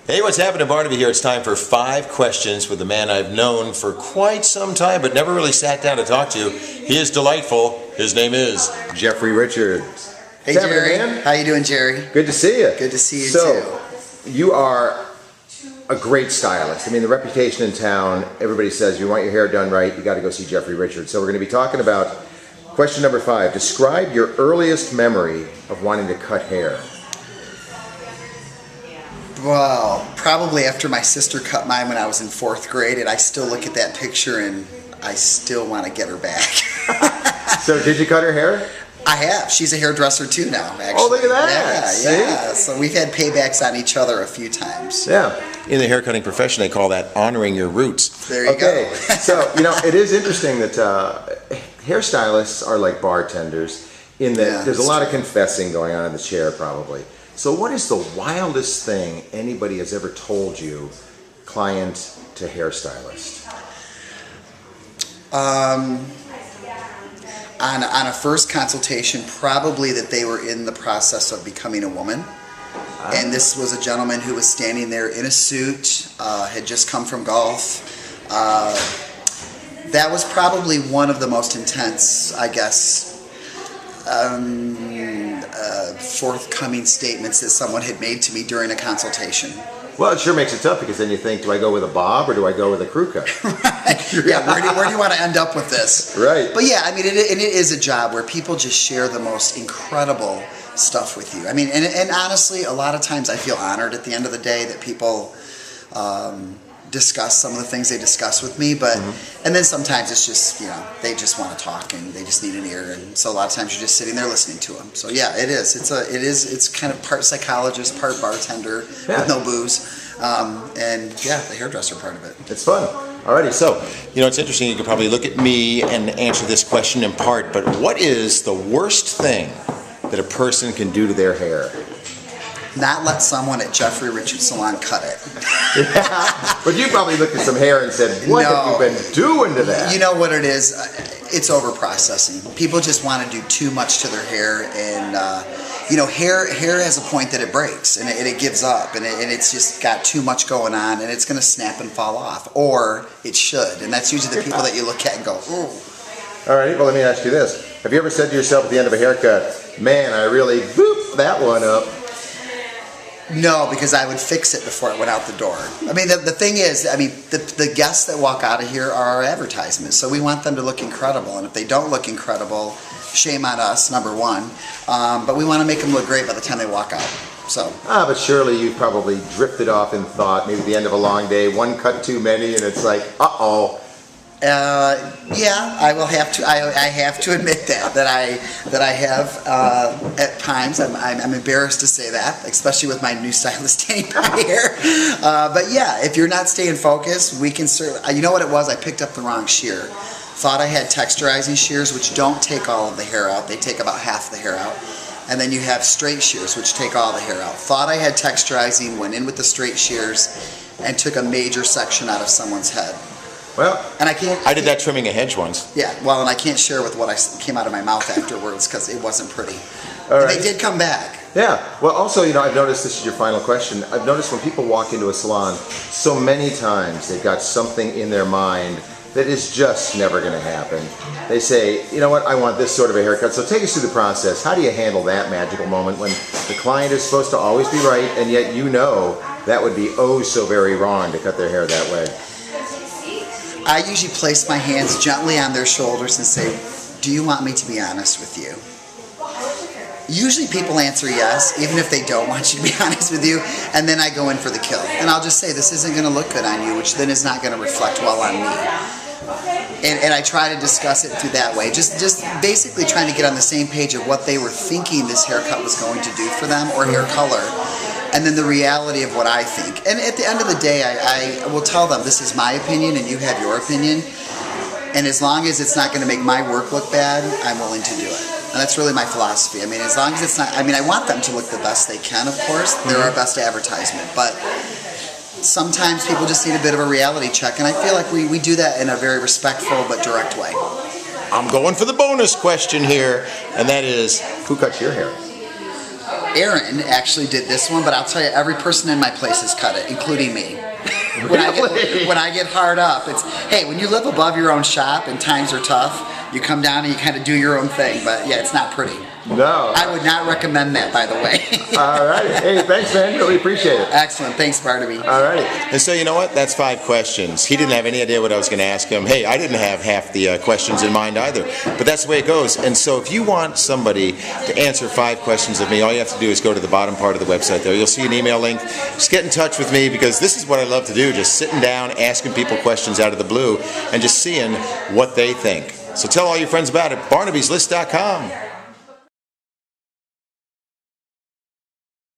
Hey, what's happening, Barnaby here? It's time for 5 questions with a man I've known for quite some time, but never really sat down to talk to. He is delightful. His name is Jeffrey Richards. Hey, Jerry. How you doing, Jerry? Good to see you. Good to see you, too. You are a great stylist. I mean, the reputation in town, everybody says you want your hair done right, you got to go see Jeffrey Richards. So we're going to be talking about question number 5. Describe your earliest memory of wanting to cut hair. Well, probably after my sister cut mine when I was in 4th grade, and I still look at that picture and I still want to get her back. So did you cut her hair? I have. She's a hairdresser too now, actually. Oh, look at that. Yeah. So we've had paybacks on each other a few times. Yeah. In the haircutting profession, they call that honoring your roots. There you go. So, it is interesting that hairstylists are like bartenders in that there's a lot of confessing going on in the chair probably. So what is the wildest thing anybody has ever told you, client to hairstylist? On a first consultation, probably that they were in the process of becoming a woman. And this was a gentleman who was standing there in a suit, had just come from golf. That was probably one of the most intense, I guess, forthcoming statements that someone had made to me during a consultation. Well, it sure makes it tough because then you think, do I go with a bob or do I go with a crew cut? Right. Yeah, where do you want to end up with this? Right. But yeah, I mean, it is a job where people just share the most incredible stuff with you. I mean, and honestly, a lot of times I feel honored at the end of the day that people discuss some of the things they discuss with me, but and then sometimes it's just, they just want to talk and they just need an ear, and so a lot of times you're just sitting there listening to them. So yeah, it's kind of part psychologist, part bartender with no booze, and yeah, the hairdresser part of it. It's fun. Alrighty, so it's interesting. You could probably look at me and answer this question in part, but what is the worst thing that a person can do to their hair? Not let someone at Jeffrey Richards Salon cut it. Yeah, but you probably looked at some hair and said, what have you been doing to that? You know what it is? It's over-processing. People just want to do too much to their hair, and hair has a point that it breaks, and it gives up, and it's just got too much going on, and it's going to snap and fall off, or it should, and that's usually the people that you look at and go, ooh. Alright, well, let me ask you this. Have you ever said to yourself at the end of a haircut, man, I really booped that one up? No, because I would fix it before it went out the door. I mean, the thing is, the guests that walk out of here are our advertisements, so we want them to look incredible, and if they don't look incredible, shame on us, number one, but we want to make them look great by the time they walk out. So. But surely you've probably drifted off in thought, maybe at the end of a long day, one cut too many, and it's like, uh-oh. Yeah, I will have to. I have to admit that I have at times. I'm embarrassed to say that, especially with my new stylist standing by here. But yeah, if you're not staying focused, we can certainly. You know what it was? I picked up the wrong shear. Thought I had texturizing shears, which don't take all of the hair out. They take about half the hair out. And then you have straight shears, which take all the hair out. Thought I had texturizing, went in with the straight shears, and took a major section out of someone's head. Well, and I did that trimming a hedge once. Yeah, well, and I can't share with what came out of my mouth afterwards because it wasn't pretty. All right. They did come back. Yeah. Well, also, I've noticed, this is your final question, I've noticed when people walk into a salon, so many times they've got something in their mind that is just never going to happen. They say, you know what, I want this sort of a haircut. So take us through the process. How do you handle that magical moment when the client is supposed to always be right, and yet that would be oh so very wrong to cut their hair that way? I usually place my hands gently on their shoulders and say, do you want me to be honest with you? Usually people answer yes, even if they don't want you to be honest with you, and then I go in for the kill. And I'll just say, this isn't going to look good on you, which then is not going to reflect well on me. And I try to discuss it through that way, just basically trying to get on the same page of what they were thinking this haircut was going to do for them, or hair color, and then the reality of what I think. And at the end of the day, I will tell them, this is my opinion and you have your opinion, and as long as it's not going to make my work look bad, I'm willing to do it. And that's really my philosophy. I mean, as long as it's not, I want them to look the best they can, of course. They're our best advertisement, but sometimes people just need a bit of a reality check, and I feel like we do that in a very respectful but direct way. I'm going for the bonus question here, and that is, who cuts your hair? Aaron actually did this one, but I'll tell you, every person in my place has cut it, including me. When I get hard up, it's, hey, when you live above your own shop and times are tough, you come down and you kind of do your own thing. But yeah, it's not pretty. No. I would not recommend that, by the way. All right. Hey, thanks, man. Really appreciate it. Excellent. Thanks, Barnaby. All right. And so you know what? That's 5 questions. He didn't have any idea what I was going to ask him. Hey, I didn't have half the questions in mind either. But that's the way it goes. And so if you want somebody to answer 5 questions of me, all you have to do is go to the bottom part of the website there. You'll see an email link. Just get in touch with me, because this is what I love to do, just sitting down, asking people questions out of the blue, and just seeing what they think. So tell all your friends about it. Barnaby'sList.com.